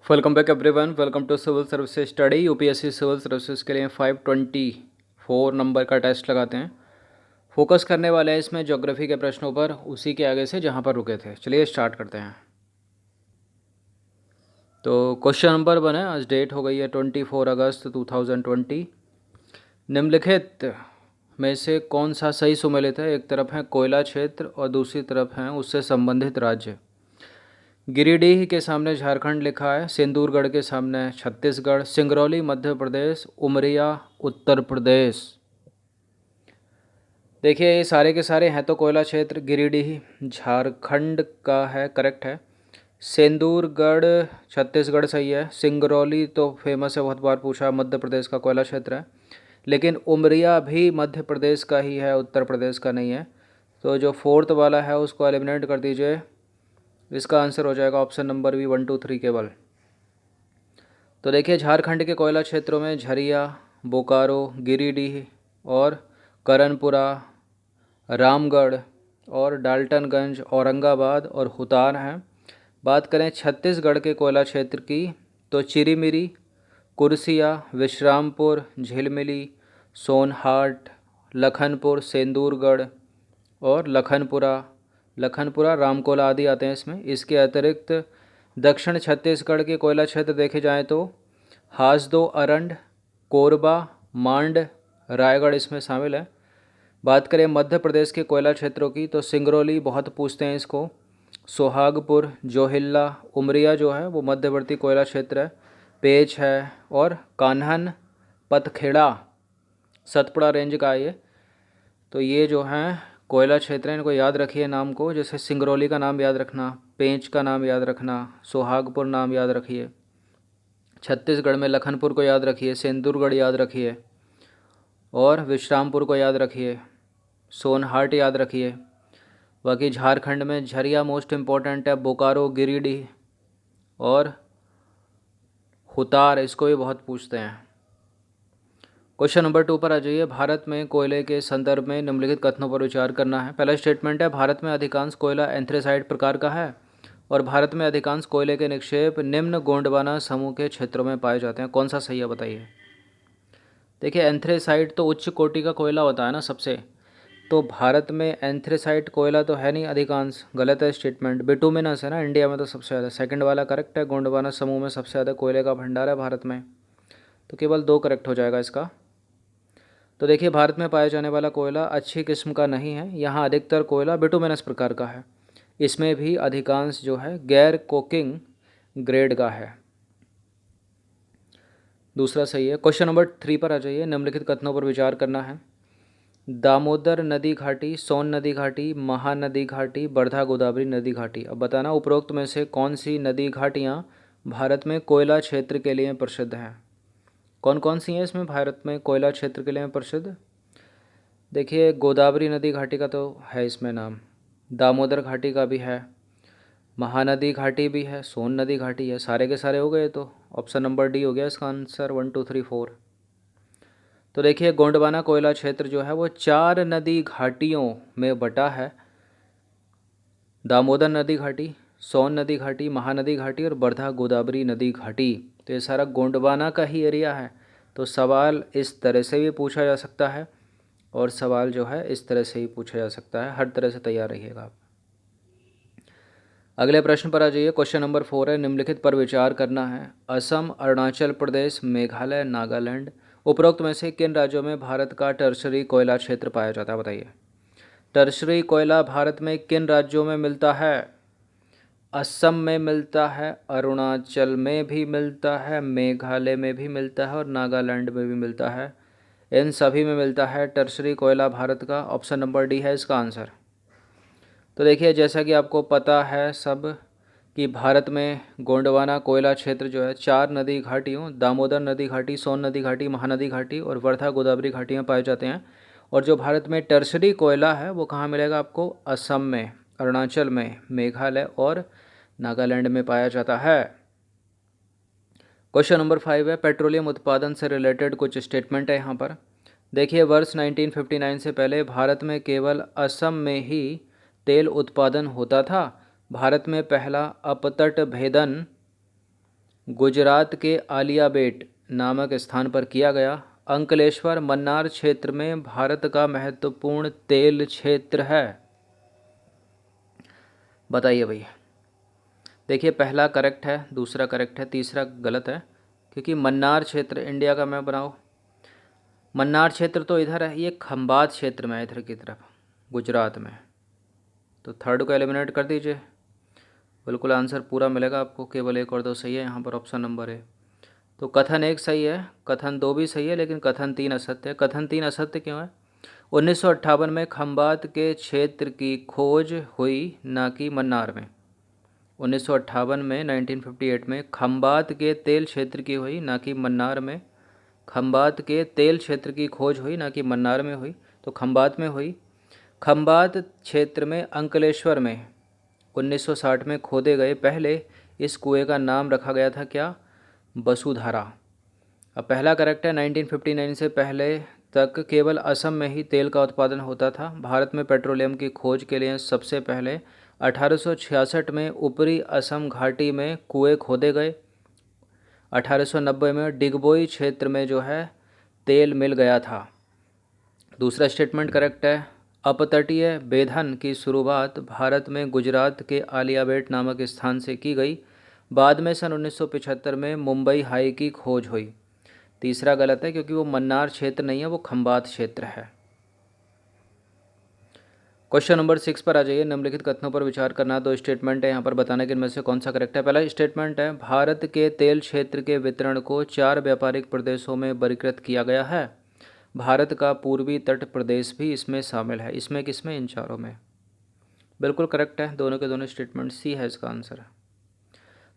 Welcome back everyone. Welcome to civil services study. UPSC civil services के लिए 524 number का test लगाते हैं। फोकस करने वाले हैं इसमें ज्योग्राफी के प्रश्नों पर, उसी के आगे से जहां पर रुके थे। चलिए स्टार्ट करते हैं। तो क्वेश्चन नंबर 1 है। आज डेट हो गई है 24 अगस्त 2020। निम्नलिखित में से कौन सा सही सुमेलित है? एक तरफ है कोयला क्षेत्र और दूसरी तरफ है उससे संबंधित राज्य। गिरिडीह के सामने झारखंड लिखा है, सिंदूरगढ़ के सामने छत्तीसगढ़, सिंगरौली मध्य प्रदेश, उमरिया उत्तर प्रदेश। देखिए ये सारे के सारे हैं तो कोयला क्षेत्र। गिरिडीह झारखंड का है, करेक्ट है। सिंदूरगढ़ छत्तीसगढ़ सही है। सिंगरौली तो फेमस है, बहुत बार पूछा, मध्य प्रदेश का कोयला क्षेत्र है। लेकिन उमरिया भी मध्य प्रदेश का ही है, उत्तर प्रदेश का नहीं है। तो जो फोर्थ वाला है उसको एलिमिनेट कर दीजिए। इसका आंसर हो जाएगा ऑप्शन नंबर बी 1 2 3 केवल। तो देखिए झारखंड के कोयला क्षेत्रों में झरिया, बोकारो, गिरिडीह और करनपुरा, रामगढ़ और डाल्टनगंज, औरंगाबाद और हुतार हैं। बात करें छत्तीसगढ़ के कोयला क्षेत्र की तो चिरीमिरी, कुर्सिया, विश्रामपुर, झिलमिली, सोनहाट, लखनपुर, सेंदूरगढ़ और लखनपुरा रामकोला आदि आते हैं इसमें। इसके अतिरिक्त दक्षिण छत्तीसगढ़ के कोयला क्षेत्र देखे जाएँ तो हासदो, अरंड, कोरबा, मांड, रायगढ़ इसमें शामिल है। बात करें मध्य प्रदेश के कोयला क्षेत्रों की तो सिंगरौली बहुत पूछते हैं इसको, सोहागपुर, जोहिल्ला, उमरिया जो है वो मध्यवर्ती कोयला क्षेत्र है, पेच है और कान्हन, पतखेड़ा, सतपुड़ा रेंज का ये। तो ये जो हैं कोयला क्षेत्र हैं, इनको याद रखिए नाम को। जैसे सिंगरौली का नाम याद रखना, पेंच का नाम याद रखना, सोहागपुर नाम याद रखिए, छत्तीसगढ़ में लखनपुर को याद रखिए, सिंदूरगढ़ याद रखिए और विश्रामपुर को याद रखिए, सोनहाट याद रखिए। बाकी झारखंड में झरिया मोस्ट इम्पॉर्टेंट है, बोकारो, गिरिडीह और हुतार, इसको भी बहुत पूछते हैं। क्वेश्चन नंबर 2 पर आ जाइए। भारत में कोयले के संदर्भ में निम्नलिखित कथनों पर विचार करना है। पहला स्टेटमेंट है, भारत में अधिकांश कोयला एंथ्रेसाइट प्रकार का है और भारत में अधिकांश कोयले के निक्षेप निम्न गोंडवाना समूह के क्षेत्रों में पाए जाते हैं। कौन सा सही है बताइए। देखिए एंथ्रेसाइट तो उच्च कोटि का कोयला होता है ना सबसे, तो भारत में एंथ्रेसाइट कोयला तो है नहीं अधिकांश, गलत है स्टेटमेंट। बिटुमिनस है ना इंडिया में तो सबसे ज़्यादा, सेकंड वाला करेक्ट है। गोंडवाना समूह में सबसे ज़्यादा कोयले का भंडार है भारत में, तो केवल 2 करेक्ट हो जाएगा इसका। तो देखिए भारत में पाया जाने वाला कोयला अच्छी किस्म का नहीं है, यहाँ अधिकतर कोयला बिटुमिनस प्रकार का है। इसमें भी अधिकांश जो है गैर कोकिंग ग्रेड का है। दूसरा सही है। क्वेश्चन नंबर 3 पर आ जाइए। निम्नलिखित कथनों पर विचार करना है। दामोदर नदी घाटी, सोन नदी घाटी, महानदी घाटी, वर्धा गोदावरी नदी घाटी। अब बताना उपरोक्त में से कौन सी नदी घाटियाँ भारत में कोयला क्षेत्र के लिए प्रसिद्ध हैं। कौन कौन सी हैं इसमें भारत में कोयला क्षेत्र के लिए प्रसिद्ध? देखिए गोदावरी नदी घाटी का तो है इसमें नाम, दामोदर घाटी का भी है, महानदी घाटी भी है, सोन नदी घाटी है। सारे के सारे हो गए, तो ऑप्शन नंबर डी हो गया इसका आंसर 1 2 3 4। तो देखिए गोंडवाना कोयला क्षेत्र जो है वो 4 नदी घाटियों में बटा है, दामोदर नदी घाटी, सोन नदी घाटी, महानदी घाटी और वर्धा गोदावरी नदी घाटी। तो ये सारा गोंडवाना का ही एरिया है। तो सवाल इस तरह से भी पूछा जा सकता है और सवाल जो है इस तरह से ही पूछा जा सकता है, हर तरह से तैयार रहिएगा आप। अगले प्रश्न पर आ जाइए। क्वेश्चन नंबर 4 है, निम्नलिखित पर विचार करना है। असम, अरुणाचल प्रदेश, मेघालय, नागालैंड, उपरोक्त में से किन राज्यों में भारत का टर्शरी कोयला क्षेत्र पाया जाता है बताइए। टर्शरी कोयला भारत में किन राज्यों में मिलता है? असम में मिलता है, अरुणाचल में भी मिलता है, मेघालय में भी मिलता है और नागालैंड में भी मिलता है। इन सभी में मिलता है टर्शरी कोयला भारत का। ऑप्शन नंबर डी है इसका आंसर। तो देखिए जैसा कि आपको पता है सब कि भारत में गोंडवाना कोयला क्षेत्र जो है 4 नदी घाटियों, दामोदर नदी घाटी, सोन नदी घाटी, महानदी घाटी और वर्धा गोदावरी घाटी में पाए जाते हैं। और जो भारत में टर्शरी कोयला है वो कहाँ मिलेगा आपको? असम में, अरुणाचल में, मेघालय और नागालैंड में पाया जाता है। क्वेश्चन नंबर 5 है, पेट्रोलियम उत्पादन से रिलेटेड कुछ स्टेटमेंट है यहाँ पर। देखिए वर्ष 1959 से पहले भारत में केवल असम में ही तेल उत्पादन होता था। भारत में पहला अपतट भेदन गुजरात के आलियाबेट नामक स्थान पर किया गया। अंकलेश्वर मन्नार क्षेत्र में भारत का महत्वपूर्ण तेल क्षेत्र है। बताइए भैया। देखिए पहला करेक्ट है, दूसरा करेक्ट है, तीसरा गलत है, क्योंकि मन्नार क्षेत्र इंडिया का मैप बनाओ। मन्नार क्षेत्र तो इधर है, ये खंबात क्षेत्र में है इधर की तरफ गुजरात में। तो थर्ड को एलिमिनेट कर दीजिए, बिल्कुल आंसर पूरा मिलेगा आपको, केवल एक और दो सही है यहाँ पर, ऑप्शन नंबर है। तो कथन 1 सही है, कथन 2 भी सही है, लेकिन कथन 3 असत्य है। कथन 3 असत्य क्यों है? 1958 में खंबात के क्षेत्र की खोज हुई, ना कि मन्नार में। 1958 में 1958 में खंबात के तेल क्षेत्र की हुई, ना कि मन्नार में। खंबात के तेल क्षेत्र की खोज हुई, ना कि मन्नार में हुई, तो खंबात में हुई। खंबात क्षेत्र में अंकलेश्वर में 1960 में खोदे गए पहले इस कुएं का नाम रखा गया था क्या? वसुधारा। अब पहला करेक्ट है, 1959 से पहले तक केवल असम में ही तेल का उत्पादन होता था। भारत में पेट्रोलियम की खोज के लिए सबसे पहले 1866 में ऊपरी असम घाटी में कुएं खोदे गए। 1890 में डिगबोई क्षेत्र में जो है तेल मिल गया था। दूसरा स्टेटमेंट करेक्ट है। अपतटीय बेधन की शुरुआत भारत में गुजरात के आलियाबेट नामक स्थान से की गई। बाद में सन 1975 में मुंबई हाई की खोज हुई। तीसरा गलत है, क्योंकि वो मन्नार क्षेत्र नहीं है, वो खंबात क्षेत्र है। क्वेश्चन नंबर 6 पर आ जाइए। निम्नलिखित कथनों पर विचार करना। दो स्टेटमेंट है यहाँ पर, बताने के इनमें से कौन सा करेक्ट है। पहला स्टेटमेंट है, भारत के तेल क्षेत्र के वितरण को 4 व्यापारिक प्रदेशों में वर्गीकृत किया गया है। भारत का पूर्वी तट प्रदेश भी इसमें शामिल है। इसमें किसमें? इन चारों में। बिल्कुल करेक्ट है, दोनों के दोनों स्टेटमेंट, सी है इसका आंसर।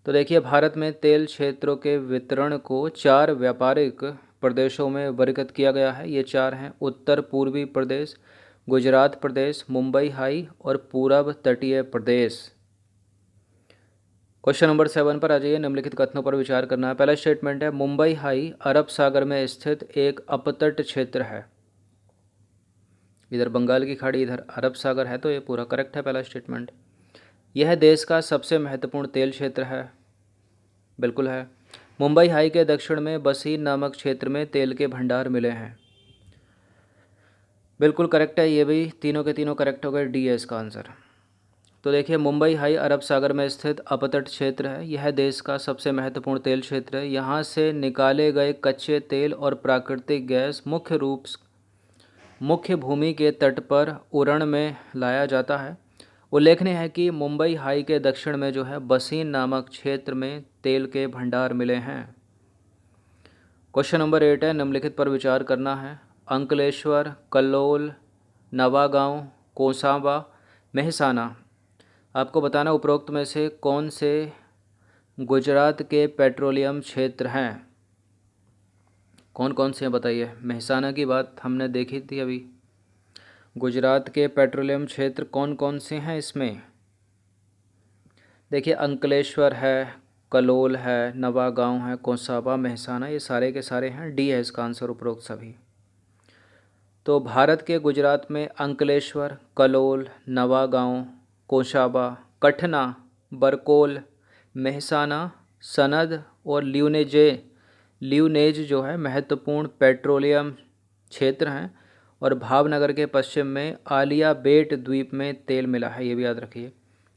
तो देखिए भारत में तेल क्षेत्रों के वितरण को 4 व्यापारिक प्रदेशों में वर्गीकृत किया गया है। ये 4 हैं: उत्तर पूर्वी प्रदेश, गुजरात प्रदेश, मुंबई हाई और पूरब तटीय प्रदेश। क्वेश्चन नंबर 7 पर आ जाइए। निम्नलिखित कथनों पर विचार करना है। पहला स्टेटमेंट है, मुंबई हाई अरब सागर में स्थित एक अपतट क्षेत्र है। इधर बंगाल की खाड़ी, इधर अरब सागर है, तो ये पूरा करेक्ट है पहला स्टेटमेंट। यह देश का सबसे महत्वपूर्ण तेल क्षेत्र है। बिल्कुल है। मुंबई हाई के दक्षिण में बसीन नामक क्षेत्र में तेल के भंडार मिले हैं। बिल्कुल करेक्ट है, ये भी तीनों के तीनों करेक्ट हो गए, डी है इसका आंसर। तो देखिए मुंबई हाई अरब सागर में स्थित अपतट क्षेत्र है। यह देश का सबसे महत्वपूर्ण तेल क्षेत्र है। यहाँ से निकाले गए कच्चे तेल और प्राकृतिक गैस मुख्य भूमि के तट पर उरण में लाया जाता है। उल्लेखनीय है कि मुंबई हाई के दक्षिण में जो है बसीन नामक क्षेत्र में तेल के भंडार मिले हैं। क्वेश्चन नंबर 8 है, निम्नलिखित पर विचार करना है। अंकलेश्वर, कल्लोल, नवागांव, कोसांबा, मेहसाना, आपको बताना उपरोक्त में से कौन से गुजरात के पेट्रोलियम क्षेत्र हैं। कौन कौन से हैं बताइए। मेहसाना की बात हमने देखी थी अभी। गुजरात के पेट्रोलियम क्षेत्र कौन कौन से हैं इसमें? देखिए अंकलेश्वर है, कलोल है, नवागांव है, कोसाबा, मेहसाना, ये सारे के सारे हैं, डी है इसका आंसर उपरोक्त सभी। तो भारत के गुजरात में अंकलेश्वर, कलोल, नवागांव, कोसाबा, कठना, बरकोल, मेहसाना, सनद और ल्यूनेज जो है महत्वपूर्ण पेट्रोलियम क्षेत्र हैं। और भावनगर के पश्चिम में आलिया बेट द्वीप में तेल मिला है, ये भी याद रखिए।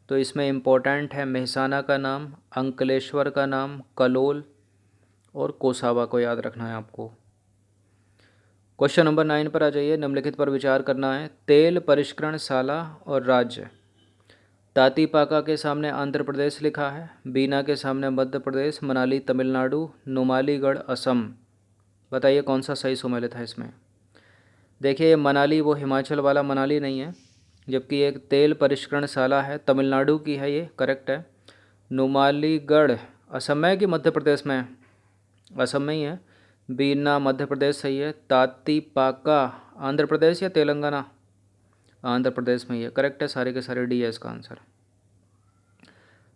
तो इसमें इम्पोर्टेंट है मेहसाना का नाम, अंकलेश्वर का नाम, कलोल और कोसाबा को याद रखना है आपको। क्वेश्चन नंबर 9 पर आ जाइए। निम्नलिखित पर विचार करना है। तेल परिष्करणशाला और राज्य। तातीपाका के सामने आंध्र प्रदेश लिखा है, बीना के सामने मध्य प्रदेश, मनाली तमिलनाडु, नुमालीगढ़ असम। बताइए कौन सा सही सुमेलित है इसमें। देखिए मनाली वो हिमाचल वाला मनाली नहीं है, जबकि एक तेल परिष्करणशाला है तमिलनाडु की है, ये करेक्ट है। नुमालीगढ़ असम में है कि मध्य प्रदेश में है? असम में ही है। बीना मध्य प्रदेश सही है। तातीपाका आंध्र प्रदेश या तेलंगाना? आंध्र प्रदेश में ही है, करेक्ट है, सारे के सारे डी है इसका आंसर।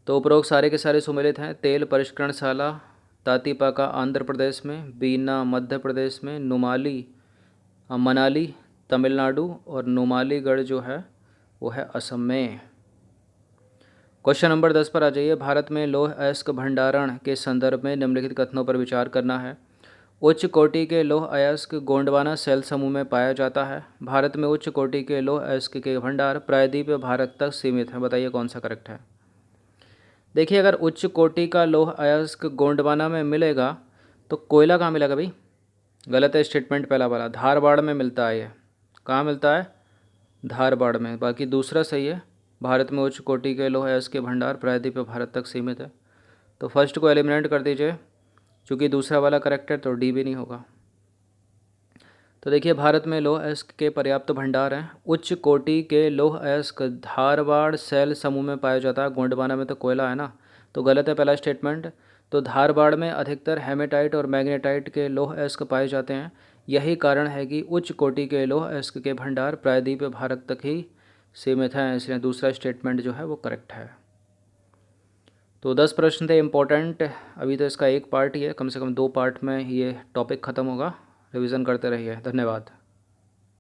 तो उपरोक्त सारे के सारे सुमेलित हैं। तेल परिष्करणशाला तातीपाका आंध्र प्रदेश में, बीना मध्य प्रदेश में, मनाली तमिलनाडु और नुमालीगढ़ जो है वो है असम में। क्वेश्चन नंबर 10 पर आ जाइए। भारत में लौह अयस्क भंडारण के संदर्भ में निम्नलिखित कथनों पर विचार करना है। उच्च कोटि के लौह अयस्क गोंडवाना सेल समूह में पाया जाता है। भारत में उच्च कोटि के लौह अयस्क के भंडार प्रायद्वीप भारत तक सीमित हैं। बताइए कौन सा करेक्ट है। देखिए, अगर उच्च कोटि का लौह अयस्क गोंडवाना में मिलेगा तो कोयला कहाँ मिलेगा भाई? गलत है स्टेटमेंट पहला वाला। धारवाड़ में मिलता है। ये कहाँ मिलता है? धारवाड़ में। बाकी दूसरा सही है। भारत में उच्च कोटि के लौह अयस्क के भंडार प्रायद्वीप भारत तक सीमित है। तो फर्स्ट को एलिमिनेट कर दीजिए, चूँकि दूसरा वाला करेक्ट है तो डी भी नहीं होगा। तो देखिए, भारत में लौह अयस्क के पर्याप्त भंडार हैं। उच्च कोटि के लौह अयस्क धारवाड़ सेल समूह में पाया जाता है। गोंडवाना में तो कोयला है ना, तो गलत है पहला स्टेटमेंट। तो धारवाड़ में अधिकतर हेमेटाइट और मैग्नेटाइट के लौह अयस्क पाए जाते हैं। यही कारण है कि उच्च कोटि के लौह अयस्क के भंडार प्रायद्वीप भारत तक ही सीमित हैं, इसलिए दूसरा स्टेटमेंट जो है वो करेक्ट है। तो 10 प्रश्न थे इम्पोर्टेंट। अभी तो इसका एक पार्ट ही है, कम से कम 2 पार्ट में ये टॉपिक ख़त्म होगा। रिवीजन करते रहिए। धन्यवाद।